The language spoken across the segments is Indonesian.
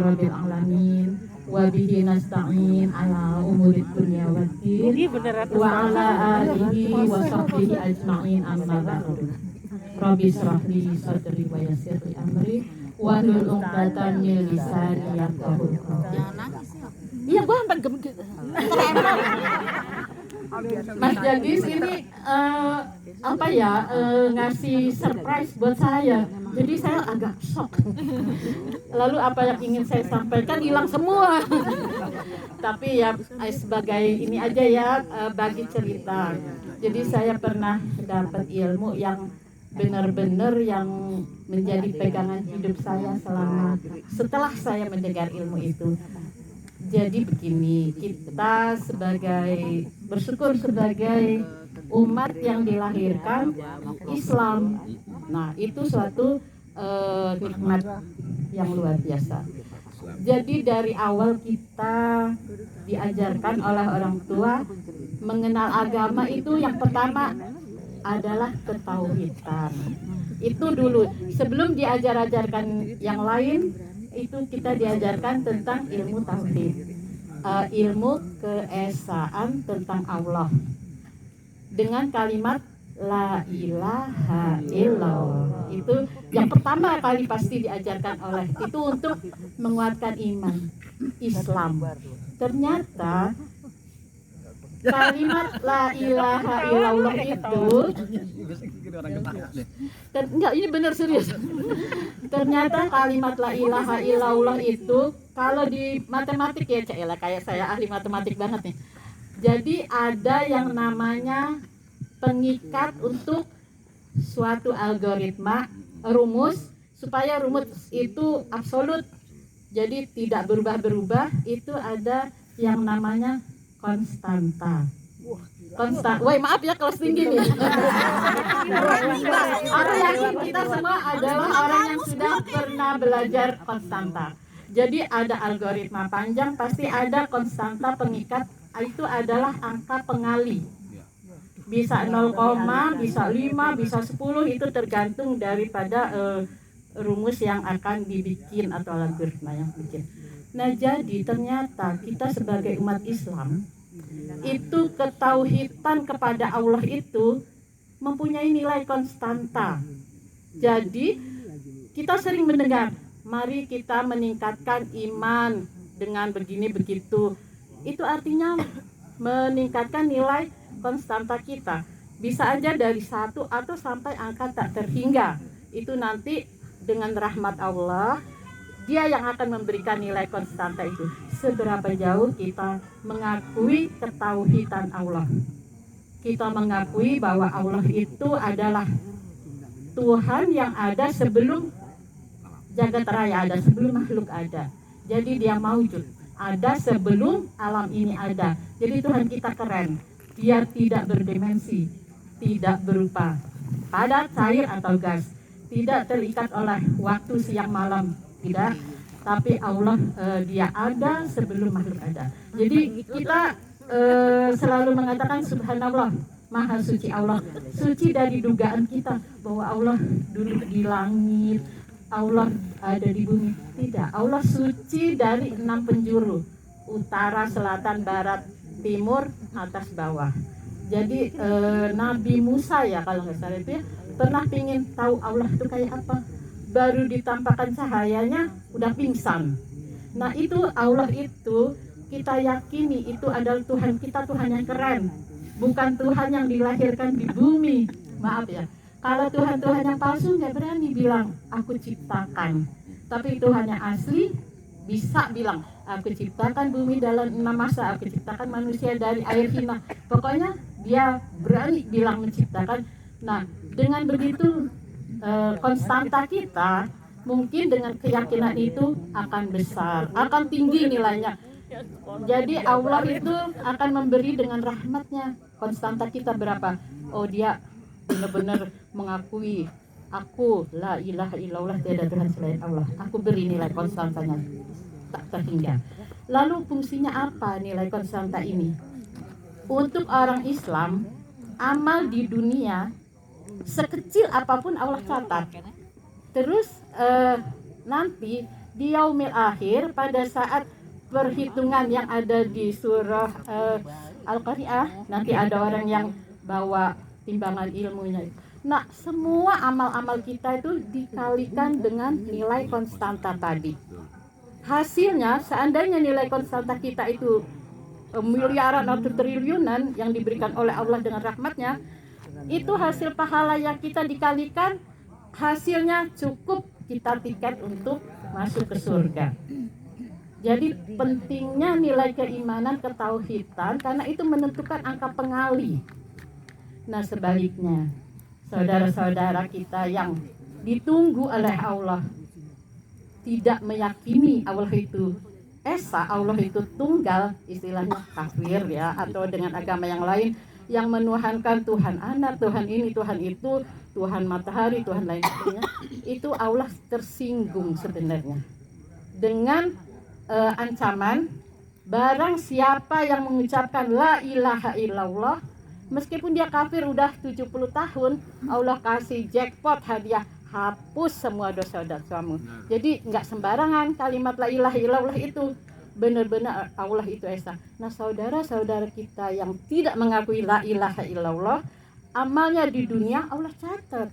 rabbil alamin wa bihi nasta'in ala umurid dunya waddin wa ala alihi wa sahbihi ajma'in amma ba'du. Rabbi shrah li sadri wa yassir li amri wa hlul 'uqdatam min lisani yafqahu qawli. Iya, gua sampai gem-gem. Mas Jagis ini ngasih surprise buat saya. Jadi saya agak shock. Lalu apa yang ingin saya sampaikan hilang semua. Tapi ya sebagai ini aja ya, bagi cerita. Jadi saya pernah dapat ilmu yang benar-benar yang menjadi pegangan hidup saya setelah saya mendengar ilmu itu. Jadi begini, kita bersyukur sebagai umat yang dilahirkan Islam. Nah, itu suatu nikmat yang luar biasa. Jadi dari awal kita diajarkan oleh orang tua mengenal agama itu yang pertama adalah ketauhidan. Itu dulu, sebelum diajarkan yang lain, itu kita diajarkan tentang ilmu tauhid, ilmu keesaan tentang Allah dengan kalimat la ilaha illallah. Itu yang pertama kali pasti diajarkan oleh itu untuk menguatkan iman Islam. Ternyata kalimat la ilaha illallah itu enggak, ini benar serius. Ternyata kalimat la ilaha illallah itu kalau di matematik ya Cela, kayak saya ahli matematik banget nih. Jadi ada yang namanya pengikat untuk suatu algoritma, rumus, supaya rumus itu absolut. Jadi tidak berubah-berubah, itu ada yang namanya konstanta. Woi, maaf ya kelas tinggi nih. Aku yakin kita semua adalah orang yang sudah pernah belajar konstanta. Jadi ada algoritma panjang, pasti ada konstanta pengikat. Itu adalah angka pengali. Bisa 0, bisa 5, bisa 10, itu tergantung daripada rumus yang akan dibikin atau algoritma yang bikin. Nah, jadi ternyata kita sebagai umat Islam itu ketauhidan kepada Allah itu mempunyai nilai konstanta. Jadi kita sering mendengar, mari kita meningkatkan iman dengan begini begitu. Itu artinya meningkatkan nilai konstanta kita. Bisa aja dari 1 atau sampai angka tak terhingga. Itu nanti dengan rahmat Allah, Dia yang akan memberikan nilai konstanta itu. Seberapa jauh kita mengakui ketauhidan Allah. Kita mengakui bahwa Allah itu adalah Tuhan yang ada sebelum jagat raya ada, sebelum makhluk ada. Jadi Dia maujud, ada sebelum alam ini ada. Jadi Tuhan kita keren. Dia tidak berdimensi, tidak berupa padat, cair atau gas, tidak terikat oleh waktu siang malam, tidak. Tapi Allah Dia ada sebelum makhluk ada. Jadi kita selalu mengatakan subhanallah, maha suci Allah. Suci dari dugaan kita bahwa Allah duduk di langit, Allah ada di bumi. Tidak, Allah suci dari 6 penjuru, utara, selatan, barat, timur, atas, bawah. Jadi Nabi Musa ya kalau nggak salah itu ya, pernah pingin tahu Allah itu kayak apa. Baru ditampakkan cahayanya udah pingsan. Nah, itu Allah itu kita yakini itu adalah Tuhan kita, Tuhan yang keren, bukan Tuhan yang dilahirkan di bumi. Maaf ya, kalau Tuhan yang palsu nggak berani bilang aku ciptakan. Tapi Tuhan yang asli bisa bilang aku ciptakan bumi dalam 6 masa, aku ciptakan manusia dari air hina. Pokoknya Dia berani bilang menciptakan. Nah, dengan begitu konstanta kita mungkin dengan keyakinan itu akan besar, akan tinggi nilainya. Jadi Allah itu akan memberi dengan rahmatnya. Konstanta kita berapa? Oh, Dia benar-benar mengakui aku la ilaha illallah, tiada Tuhan selain Allah. Aku beri nilai konstantanya tak terhingga. Lalu fungsinya apa nilai konstanta ini? Untuk orang Islam, amal di dunia sekecil apapun Allah catat. Terus nanti di yaumil akhir, pada saat perhitungan yang ada di surah Al-Qari'ah, nanti ada orang yang bawa timbangan ilmunya. Nah, semua amal-amal kita itu dikalikan dengan nilai konstanta tadi. Hasilnya, seandainya nilai konstanta kita itu miliaran atau triliunan yang diberikan oleh Allah dengan rahmatnya, itu hasil pahala yang kita dikalikan, hasilnya cukup kita tiket untuk masuk ke surga. Jadi pentingnya nilai keimanan, ketauhidan, karena itu menentukan angka pengali. Nah, sebaliknya, saudara-saudara kita yang ditunggu oleh Allah, tidak meyakini Allah itu esa, Allah itu tunggal, istilahnya kafir ya, atau dengan agama yang lain yang menuhankan Tuhan anak, Tuhan ini, Tuhan itu, Tuhan matahari, Tuhan lain sebagainya, itu Allah tersinggung sebenarnya dengan ancaman, barang siapa yang mengucapkan la ilaha illallah, meskipun dia kafir udah 70 tahun, Allah kasih jackpot hadiah, hapus semua dosa-dosamu. Jadi nggak sembarangan kalimat la ilaha illallah itu, benar-benar Allah itu esa. Nah, saudara-saudara kita yang tidak mengakui la ilaha illallah, amalnya di dunia Allah catat.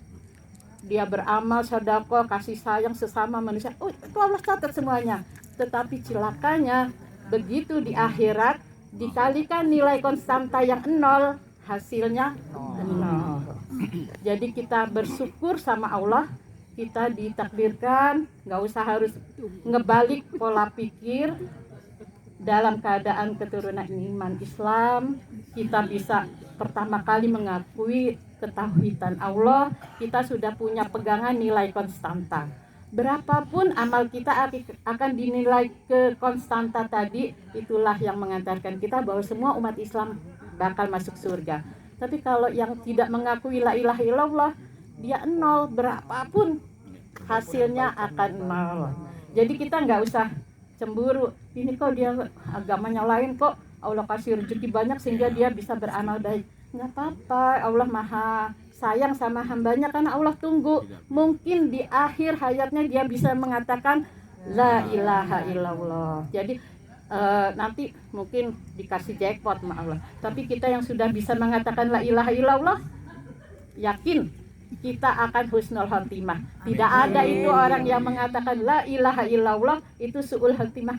Dia beramal sedekah, kasih sayang sesama manusia, oh itu Allah catat semuanya. Tetapi celakanya, begitu di akhirat dikalikan nilai konstanta yang 0, hasilnya 0. Jadi kita bersyukur sama Allah, kita ditakdirkan nggak usah harus ngebalik pola pikir. Dalam keadaan keturunan iman Islam, kita bisa pertama kali mengakui ketauhidan Allah, kita sudah punya pegangan nilai konstanta. Berapapun amal kita akan dinilai ke konstanta tadi, itulah yang mengantarkan kita bahwa semua umat Islam bakal masuk surga. Tapi kalau yang tidak mengakui la ilaha illallah, dia 0, berapapun hasilnya akan 0. Jadi kita nggak usah cemburu, ini kok dia agamanya lain, kok Allah kasih rezeki banyak sehingga dia bisa beramal baik. Nggak apa-apa, Allah maha sayang sama hambanya karena Allah tunggu. Mungkin di akhir hayatnya dia bisa mengatakan la ilaha illallah. Jadi nanti mungkin dikasih jackpot sama Allah. Tapi kita yang sudah bisa mengatakan la ilaha illallah, yakin kita akan husnul khotimah. Tidak ada itu orang yang mengatakan la ilaha illallah itu su'ul khotimah.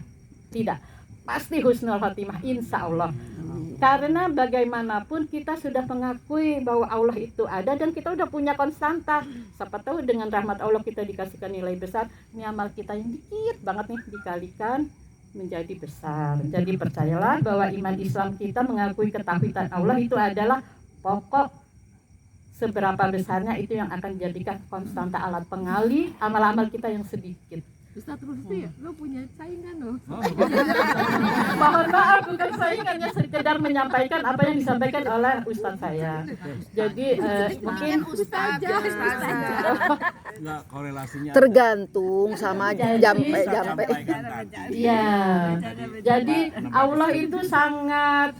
Tidak, pasti husnul khotimah, insya Allah. Karena bagaimanapun kita sudah mengakui bahwa Allah itu ada dan kita udah punya konstanta. Siapa tahu dengan rahmat Allah kita dikasihkan nilai besar. Ini amal kita yang dikit banget nih dikalikan menjadi besar. Jadi percayalah bahwa iman Islam kita mengakui ketauhidan Allah itu adalah pokok. Seberapa besarnya itu yang akan dijadikan konstanta alat pengali amal-amal kita yang sedikit. Ustaz Rusdi, lo punya saingan lo? Mohon maaf, bukan saingannya, sekedar menyampaikan apa yang disampaikan oleh Ustaz saya. Jadi mungkin Ustaz Enggak korelasinya. Tergantung sama jampe. Iya. Jadi Allah itu sangat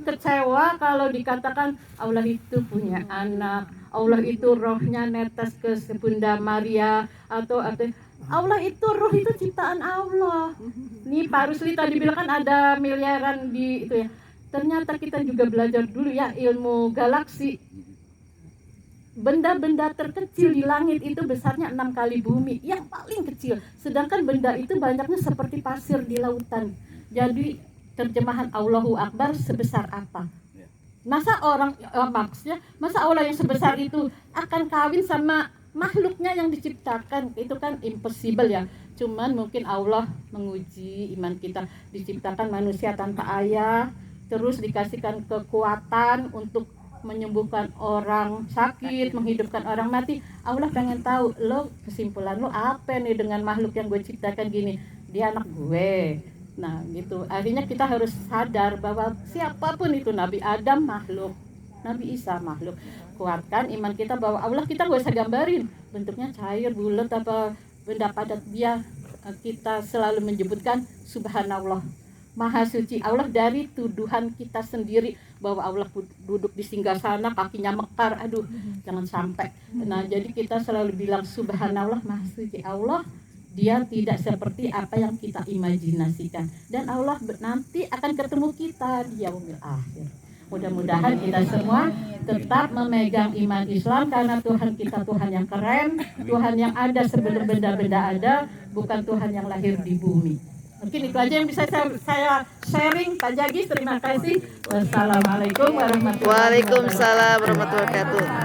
kecewa kalau dikatakan Allah itu punya anak, Allah itu rohnya netes ke Bunda Maria atau Allah itu roh itu ciptaan Allah. Nih Pak Rusli tadi bilang kan ada miliaran di itu ya. Ternyata kita juga belajar dulu ya ilmu galaksi. Benda-benda terkecil di langit itu besarnya 6 kali bumi, yang paling kecil. Sedangkan benda itu banyaknya seperti pasir di lautan. Jadi terjemahan Allahu Akbar sebesar apa? Masa maksudnya masa Allah yang sebesar itu akan kawin sama makhluknya yang diciptakan? Itu kan impossible ya. Cuman mungkin Allah menguji iman kita. Diciptakan manusia tanpa ayah, terus dikasihkan kekuatan untuk menyembuhkan orang sakit, menghidupkan orang mati. Allah pengen tahu, lo kesimpulan lo apa nih dengan makhluk yang gue ciptakan gini? Dia anak gue. Nah gitu, akhirnya kita harus sadar bahwa siapapun itu, Nabi Adam makhluk, Nabi Isa makhluk. Kuatkan iman kita bahwa Allah kita gak usah gambarin bentuknya cair, bulat, apa benda padat. Dia kita selalu menyebutkan subhanallah, maha suci Allah dari tuduhan kita sendiri bahwa Allah duduk di singgasana kakinya mekar. Aduh, jangan sampai. Nah jadi kita selalu bilang subhanallah, maha suci Allah dia tidak seperti apa yang kita imajinasikan, dan Allah nanti akan ketemu kita di yaumil akhir. Mudah-mudahan kita semua tetap memegang iman Islam, karena Tuhan kita Tuhan yang keren, Tuhan yang ada sebelum benda-benda ada, bukan Tuhan yang lahir di bumi. Mungkin itu aja yang bisa saya sharing. Pak Jagis, terima kasih. Wassalamualaikum warahmatullahi wabarakatuh. Waalaikumsalam warahmatullahi wabarakatuh.